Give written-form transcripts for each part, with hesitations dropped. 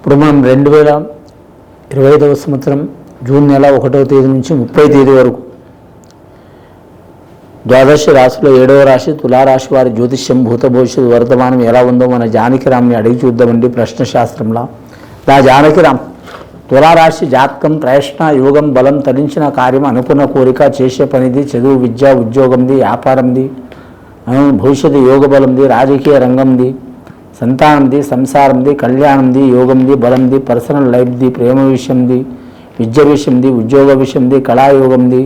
ఇప్పుడు మనం 2025వ సంవత్సరం జూన్ నెల 1వ తేదీ నుంచి 30వ తేదీ వరకు ద్వాదశ రాశిలో 7వ రాశి తులారాశి వారి జ్యోతిష్యం భూత భవిష్యత్తు వర్తమానం ఎలా ఉందో మన జానకిరామ్ని అడిగి చూద్దామండి. ప్రశ్న శాస్త్రంలో నా జానకిరామ్ తులారాశి జాతకం ప్రయత్న యోగం బలం తరించిన కార్యం అనుకున్న కోరిక చేసే పనిది చదువు విద్య ఉద్యోగంది వ్యాపారంది భవిష్యత్తు యోగ బలంది రాజకీయ రంగంది సంతానంది సంసారంది కళ్యాణంది యోగంది బలంది పర్సనల్ లైఫ్ది ప్రేమ విషయంది విద్య విషయంది ఉద్యోగ విషయంది కళాయోగంది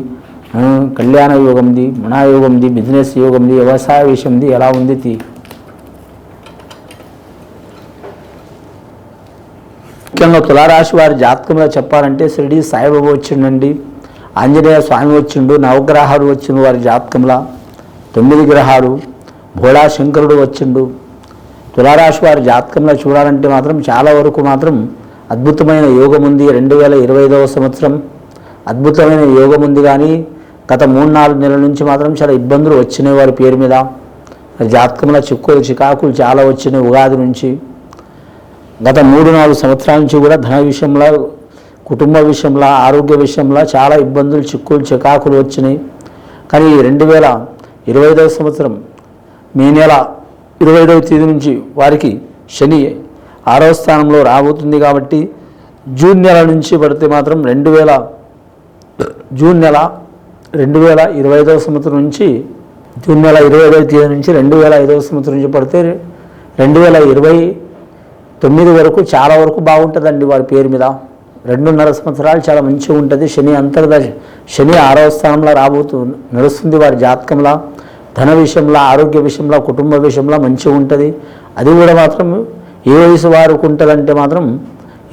కళ్యాణ యోగంది మనాయోగంది బిజినెస్ యోగంది వ్యవసాయ విషయంది ఎలా ఉంది ముఖ్యంగా తులారాశి వారి జాతకంలో చెప్పాలంటే షిరిడి సాయిబాబా వచ్చిండండి, ఆంజనేయ స్వామి వచ్చిండు, నవగ్రహాలు వచ్చిండు వారి జాతకంలో 9 గ్రహాలు, భోళా శంకరుడు వచ్చిండు. తులారాశి వారి జాతకంలో చూడాలంటే మాత్రం చాలా వరకు మాత్రం అద్భుతమైన యోగం ఉంది. 2025వ సంవత్సరం అద్భుతమైన యోగం ఉంది. కానీ గత 3-4 నెలల నుంచి మాత్రం చాలా ఇబ్బందులు వచ్చినాయి వారి పేరు మీద. జాతకంలో చికాకులు చాలా వచ్చినాయి ఉగాది నుంచి. గత 3-4 సంవత్సరాల నుంచి కూడా ధన విషయంలో కుటుంబ విషయంలో ఆరోగ్య విషయంలో చాలా ఇబ్బందులు చికాకులు వచ్చినాయి. కానీ 2025వ సంవత్సరం మే నెల 25వ తేదీ నుంచి వారికి శని 6వ స్థానంలో రాబోతుంది. కాబట్టి జూన్ నెల నుంచి పడితే మాత్రం 2025వ సంవత్సరం నుంచి జూన్ నెల 25వ తేదీ నుంచి 2005వ సంవత్సరం నుంచి పడితే 2029 వరకు చాలా వరకు బాగుంటుందండి వారి పేరు మీద. 2.5 సంవత్సరాలు చాలా మంచిగా ఉంటుంది. శని 6వ స్థానంలో నడుస్తుంది వారి జాతకంలో. ధన విషయంలో ఆరోగ్య విషయంలో కుటుంబ విషయంలో మంచిగా ఉంటుంది. అది కూడా మాత్రం ఏ వయసు వారికి ఉంటుందంటే మాత్రం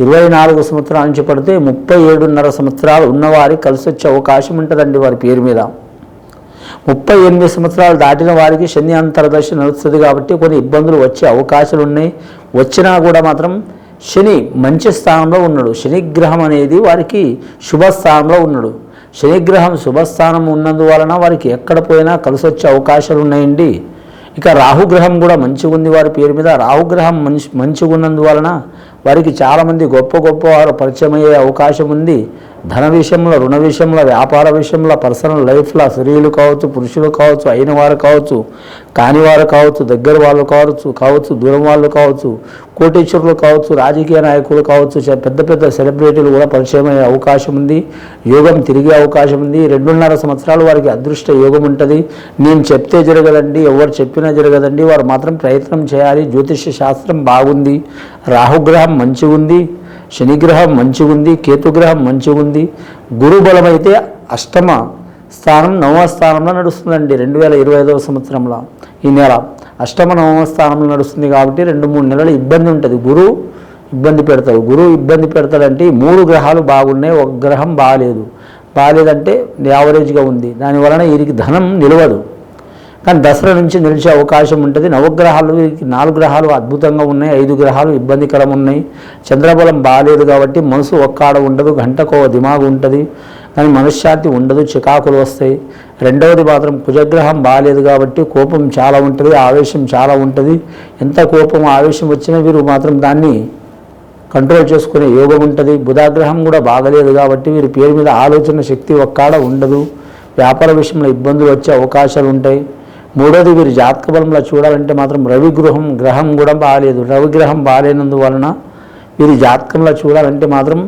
24 సంవత్సరాల నుంచి పడితే 37.5 సంవత్సరాలు ఉన్నవారికి కలిసి వచ్చే అవకాశం ఉంటుందండి వారి పేరు మీద. 38 సంవత్సరాలు దాటిన వారికి శని అంతర్దశ నడుస్తుంది. కాబట్టి కొన్ని ఇబ్బందులు వచ్చే అవకాశాలు ఉన్నాయి. వచ్చినా కూడా మాత్రం శని మంచి స్థానంలో ఉన్నాడు. శనిగ్రహం అనేది వారికి శుభస్థానంలో ఉన్నాడు. శనిగ్రహం శుభస్థానం ఉన్నందువలన వారికి ఎక్కడ పోయినా కలిసి వచ్చే అవకాశాలు ఉన్నాయండి. ఇక రాహుగ్రహం కూడా మంచిగా ఉంది వారి పేరు మీద. రాహుగ్రహం మంచిగా ఉన్నందువలన వారికి చాలామంది గొప్ప వారు పరిచయం అయ్యే అవకాశం ఉంది. ధన విషయంలో రుణ విషయంలో వ్యాపార విషయంలో పర్సనల్ లైఫ్లో స్త్రీలు కావచ్చు పురుషులు కావచ్చు అయిన వారు కావచ్చు కానివారు కావచ్చు దగ్గర వాళ్ళు కావచ్చు దూరం వాళ్ళు కావచ్చు కోటీశ్వరులు కావచ్చు రాజకీయ నాయకులు కావచ్చు పెద్ద సెలబ్రిటీలు కూడా పరిచయం అయ్యే అవకాశం ఉంది. యోగం తిరిగే అవకాశం ఉంది. 2.5 సంవత్సరాలు వారికి అదృష్ట యోగం ఉంటుంది. నేను చెప్తే జరగదండి, ఎవరు చెప్పినా జరగదండి. వారు మాత్రం ప్రయత్నం చేయాలి. జ్యోతిష్య శాస్త్రం బాగుంది. రాహుగ్రహం మంచిగా ఉంది. శనిగ్రహం మంచిగా ఉంది. కేతుగ్రహం మంచిగా ఉంది. గురుబలం అయితే 8వ స్థానం 9వ స్థానంలో నడుస్తుందండి 2025వ సంవత్సరంలో. ఈ నెల 8వ 9వ స్థానంలో నడుస్తుంది. కాబట్టి 2-3 నెలలు ఇబ్బంది ఉంటుంది. గురువు ఇబ్బంది పెడతాడంటే 3 గ్రహాలు బాగున్నాయి, 1 గ్రహం బాగాలేదంటే యావరేజ్గా ఉంది. దానివలన వీరికి ధనం నిలవదు. కానీ దసరా నుంచి నిలిచే అవకాశం ఉంటుంది. నవగ్రహాలు 4 గ్రహాలు అద్భుతంగా ఉన్నాయి, 5 గ్రహాలు ఇబ్బందికరం ఉన్నాయి. చంద్రబలం బాగాలేదు కాబట్టి మనసు ఒక్కాడ ఉండదు, గంటకో దిమాగు ఉంటుంది. కానీ మనశ్శాంతి ఉండదు, చికాకులు వస్తాయి. రెండవది మాత్రం కుజగ్రహం బాగాలేదు కాబట్టి కోపం చాలా ఉంటుంది, ఆవేశం చాలా ఉంటుంది. ఎంత కోపం ఆవేశం వచ్చినా వీరు మాత్రం దాన్ని కంట్రోల్ చేసుకునే యోగం ఉంటుంది. బుధాగ్రహం కూడా బాగలేదు కాబట్టి వీరి పేరు మీద ఆలోచన శక్తి ఒక్కాడ ఉండదు. వ్యాపార విషయంలో ఇబ్బందులు వచ్చే అవకాశాలు ఉంటాయి. మూడోది వీరి జాతక బలంలో చూడాలంటే మాత్రం గ్రహం కూడా బాగాలేదు. రవిగ్రహం బాగాలేనందువలన వీరి జాతకంలో చూడాలంటే మాత్రం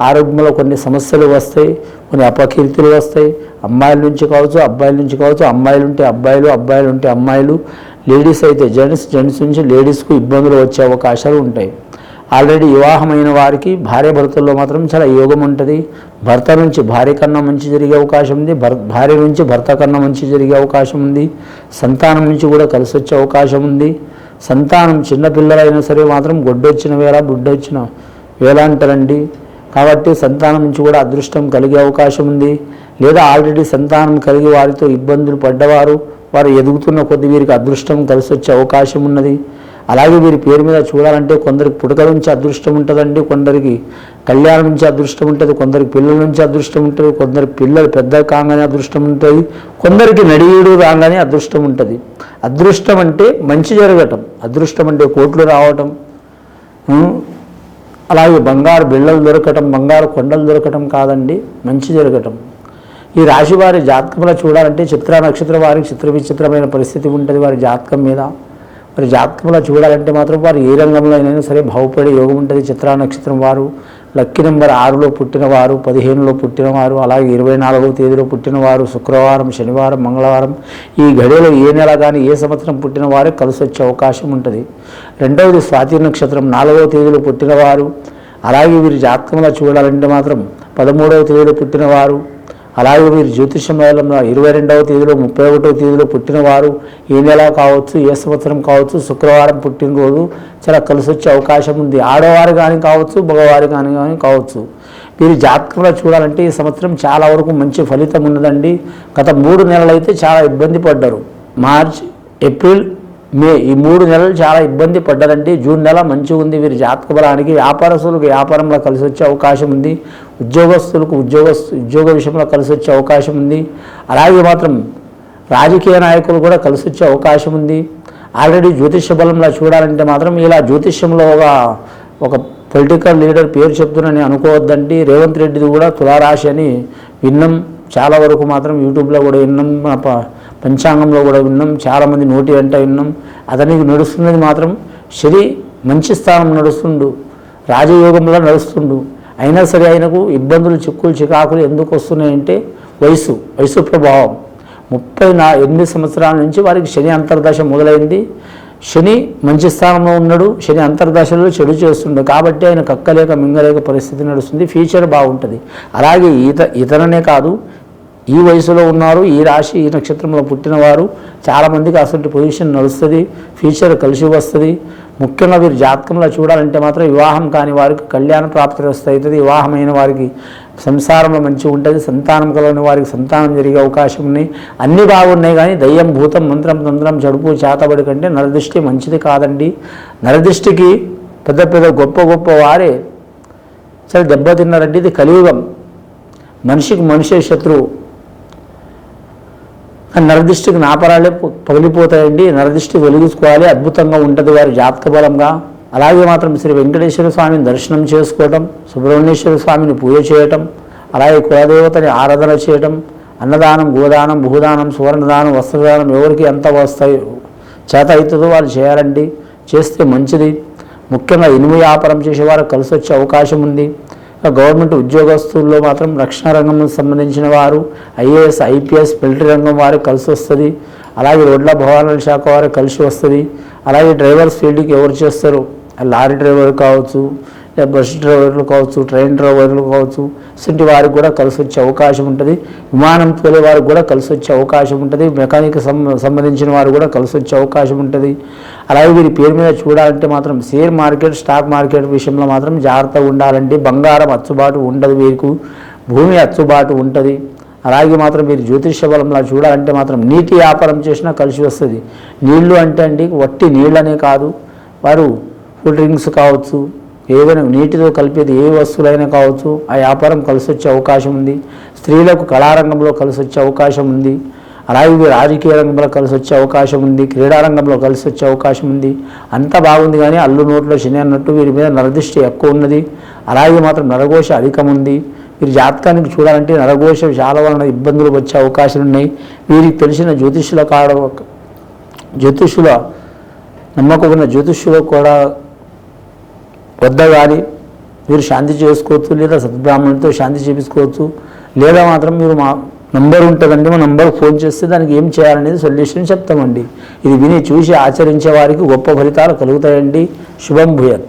ఆరోగ్యంలో కొన్ని సమస్యలు వస్తాయి, కొన్ని అపకీర్తులు వస్తాయి. అమ్మాయిల నుంచి కావచ్చు అబ్బాయిల నుంచి కావచ్చు. అమ్మాయిలు ఉంటే అబ్బాయిలు ఉంటే అమ్మాయిలు, లేడీస్ అయితే జెంట్స్ నుంచి లేడీస్కు ఇబ్బందులు వచ్చే అవకాశాలు ఉంటాయి. ఆల్రెడీ వివాహమైన వారికి భార్య భర్తల్లో మాత్రం చాలా యోగం ఉంటుంది. భర్త నుంచి భార్య కన్నా మంచి జరిగే అవకాశం ఉంది. భార్య నుంచి భర్త కన్నా మంచి జరిగే అవకాశం ఉంది. సంతానం నుంచి కూడా కలిసి వచ్చే అవకాశం ఉంది. సంతానం చిన్నపిల్లలైనా సరే మాత్రం గొడ్డొచ్చిన వేళ బుడ్డొచ్చిన వేళ అంటారండి. కాబట్టి సంతానం నుంచి కూడా అదృష్టం కలిగే అవకాశం ఉంది. లేదా ఆల్రెడీ సంతానం కలిగి వారితో ఇబ్బందులు పడ్డవారు వారు ఎదుగుతున్న కొద్ది వీరికి అదృష్టం కలిసి వచ్చే అవకాశం ఉన్నది. అలాగే వీరి పేరు మీద చూడాలంటే కొందరికి పుడక నుంచి అదృష్టం ఉంటుందండి, కొందరికి కళ్యాణం నుంచి అదృష్టం ఉంటుంది, కొందరికి పిల్లల నుంచి అదృష్టం ఉంటుంది, కొందరి పిల్లలు పెద్ద కాగానే అదృష్టం ఉంటుంది, కొందరికి నడియుడు రాగానే అదృష్టం ఉంటుంది. అదృష్టం అంటే మంచి జరగటం, అదృష్టం అంటే కోట్లు రావటం, అలాగే బంగారు బిళ్ళలు దొరకటం, బంగారు కొండలు దొరకటం కాదండి, మంచి జరగటం. ఈ రాశి వారి జాతకంలో చూడాలంటే చిత్రా నక్షత్రం వారికి చిత్ర విచిత్రమైన పరిస్థితి ఉంటుంది వారి జాతకం మీద. మరి జాతకంలో చూడాలంటే మాత్రం వారు ఏ రంగంలో అయినా సరే బాగుపడే యోగం ఉంటుంది. చిత్రా నక్షత్రం వారు లక్కీ నెంబర్ 6లో పుట్టినవారు, 15లో పుట్టినవారు, అలాగే 24వ తేదీలో పుట్టినవారు, శుక్రవారం, శనివారం, మంగళవారం ఈ గడియలో ఏ నెల కానీ ఏ సంవత్సరం పుట్టిన వారే కలిసి వచ్చే అవకాశం ఉంటుంది. రెండవది స్వాతి నక్షత్రం 4వ తేదీలో పుట్టినవారు, అలాగే వీరి జాతకంలో చూడాలంటే మాత్రం 13వ తేదీలో పుట్టినవారు, అలాగే వీరు జ్యోతిషం వేలంలో 22వ తేదీలో 31వ తేదీలో పుట్టినవారు ఏ నెల కావచ్చు ఏ సంవత్సరం కావచ్చు శుక్రవారం పుట్టినరోజు చాలా కలిసి వచ్చే అవకాశం ఉంది. ఆడవారు కానీ కావచ్చు మగవారు కానీ కావచ్చు. వీరి జాతకంలో చూడాలంటే ఈ సంవత్సరం చాలా వరకు మంచి ఫలితం ఉన్నదండి. గత 3 నెలలు అయితే చాలా ఇబ్బంది పడ్డారు. మార్చ్, ఏప్రిల్, మే ఈ 3 నెలలు చాలా ఇబ్బంది పడ్డారండి. జూన్ నెల మంచిగా ఉంది వీరి జాతక బలానికి. వ్యాపారస్తులకు వ్యాపారంలో కలిసి వచ్చే అవకాశం ఉంది. ఉద్యోగస్తులకు ఉద్యోగ విషయంలో కలిసి వచ్చే అవకాశం ఉంది. అలాగే మాత్రం రాజకీయ నాయకులు కూడా కలిసి వచ్చే అవకాశం ఉంది. ఆల్రెడీ జ్యోతిష్య బలంలో చూడాలంటే మాత్రం ఇలా జ్యోతిష్యంలో ఒక పొలిటికల్ లీడర్ పేరు చెప్తున్నానని అనుకోవద్దండి. రేవంత్ రెడ్డిది కూడా తులారాశి అని విన్నాం. చాలా వరకు మాత్రం యూట్యూబ్లో కూడా విన్నాం, పంచాంగంలో కూడా విన్నాం, చాలామంది నోటి వెంట విన్నాం. అతనికి నడుస్తున్నది మాత్రం శని మంచి స్థానం నడుస్తుండు, రాజయోగంలో నడుస్తుండు. అయినా సరే ఆయనకు ఇబ్బందులు, చిక్కులు, చికాకులు ఎందుకు వస్తున్నాయంటే వయసు ప్రభావం. 38 సంవత్సరాల నుంచి వారికి శని అంతర్దశ మొదలైంది. శని మంచి స్థానంలో ఉన్నాడు, శని అంతర్దశలో చెడు చేస్తుండే కాబట్టి ఆయన కక్కలేక మింగలేక పరిస్థితి నడుస్తుంది. ఫ్యూచర్ బాగుంటుంది. అలాగే ఇతరనే కాదు, ఈ వయసులో ఉన్నారు, ఈ రాశి ఈ నక్షత్రంలో పుట్టినవారు చాలామందికి అసలు పొజిషన్ నడుస్తుంది, ఫ్యూచర్ కలిసి వస్తుంది. ముఖ్యంగా వీరు జాతకంలో చూడాలంటే మాత్రం వివాహం కాని వారికి కళ్యాణ ప్రాప్తి అవుతుంది. వివాహమైన వారికి సంసారంలో మంచిగా ఉంటుంది. సంతానం కలవని వారికి సంతానం జరిగే అవకాశం ఉన్నాయి. అన్నీ బాగున్నాయి కానీ దయ్యం, భూతం, మంత్రం, తంత్రం, జడుపు, చేతబడి కంటే నరదృష్టి మంచిది కాదండి. నరదృష్టికి పెద్ద గొప్ప వారే చాలా దెబ్బతిన్నారండి. ఇది కలియుగం, మనిషికి మనిషే శత్రువు. నరదృష్టికి నాపరాలే పగిలిపోతాయండి. నరదృష్టి వెలిగించుకోవాలి, అద్భుతంగా ఉంటుంది వారి జాతక బలంగా. అలాగే మాత్రం శ్రీ వెంకటేశ్వర స్వామిని దర్శనం చేసుకోవటం, సుబ్రహ్మణ్యేశ్వర స్వామిని పూజ చేయటం, అలాగే కులదేవతని ఆరాధన చేయటం, అన్నదానం, గోదానం, భూదానం, సువర్ణదానం, వస్త్రదానం ఎవరికి ఎంత వస్తాయి చేత అవుతుందో వాళ్ళు చేయాలండి. చేస్తే మంచిది. ముఖ్యంగా ఇనుము వ్యాపారం చేసేవారు కలిసి వచ్చే అవకాశం ఉంది. గవర్నమెంట్ ఉద్యోగస్తుల్లో మాత్రం రక్షణ రంగంకు సంబంధించిన వారు, ఐఏఎస్, ఐపీఎస్, మిలిటరీ రంగం వారికి కలిసి వస్తుంది. అలాగే రోడ్ల భవనాల శాఖ వారికి కలిసి వస్తుంది. అలాగే డ్రైవర్స్ ఫీల్డ్కి ఎవరు చేస్తారు, లారీ డ్రైవర్ కావచ్చు, బస్ డ్రైవర్లు కావచ్చు, ట్రైన్ డ్రైవర్లు కావచ్చు, ఇలాంటి వారికి కూడా కలిసి వచ్చే అవకాశం ఉంటుంది. విమానం తోలే వారికి కూడా కలిసి వచ్చే అవకాశం ఉంటుంది. మెకానిక్ సంబంధించిన వారు కూడా కలిసి వచ్చే అవకాశం ఉంటుంది. అలాగే వీరి పేరు మీద చూడాలంటే మాత్రం షేర్ మార్కెట్, స్టాక్ మార్కెట్ విషయంలో మాత్రం జాగ్రత్తగా ఉండాలండి. బంగారం అచ్చుబాటు ఉండదు, వీరికి భూమి అచ్చుబాటు ఉంటుంది. అలాగే మాత్రం మీరు జ్యోతిష్య బలంలో చూడాలంటే మాత్రం నీటి వ్యాపారం చేసినా కలిసి వస్తుంది. నీళ్లు అంటే అండి వట్టి నీళ్ళనే కాదు, వారు కూల్ డ్రింక్స్ కావచ్చు, ఏదైనా నీటితో కలిపేది ఏ వస్తువులైనా కావచ్చు, ఆ వ్యాపారం కలిసి వచ్చే అవకాశం ఉంది. స్త్రీలకు కళారంగంలో కలిసి వచ్చే అవకాశం ఉంది. అలాగే రాజకీయ రంగంలో కలిసి వచ్చే అవకాశం ఉంది. క్రీడారంగంలో కలిసి వచ్చే అవకాశం ఉంది. అంతా బాగుంది కానీ అల్లు నోట్లో శని అన్నట్టు వీరి మీద నరదృష్టి ఎక్కువ ఉన్నది. అలాగే మాత్రం నరఘోష అధికం ఉంది. వీరి జాతకానికి చూడాలంటే నరఘోష చాలా వలన ఇబ్బందులు వచ్చే అవకాశాలు ఉన్నాయి. వీరికి తెలిసిన జ్యోతిష్యుల నమ్మకం ఉన్న జ్యోతిష్యులు కూడా వద్ద కానీ మీరు శాంతి చేసుకోవచ్చు, లేదా సద్బ్రాహ్మణులతో శాంతి చేపించుకోవచ్చు, లేదా మాత్రం మీరు మా నంబర్ ఉంటుందండి, మా నంబర్ ఫోన్ చేస్తే దానికి ఏం చేయాలనేది సొల్యూషన్ చెప్తామండి. ఇది విని చూసి ఆచరించే వారికి గొప్ప ఫలితాలు కలుగుతాయండి. శుభం భూయాత్.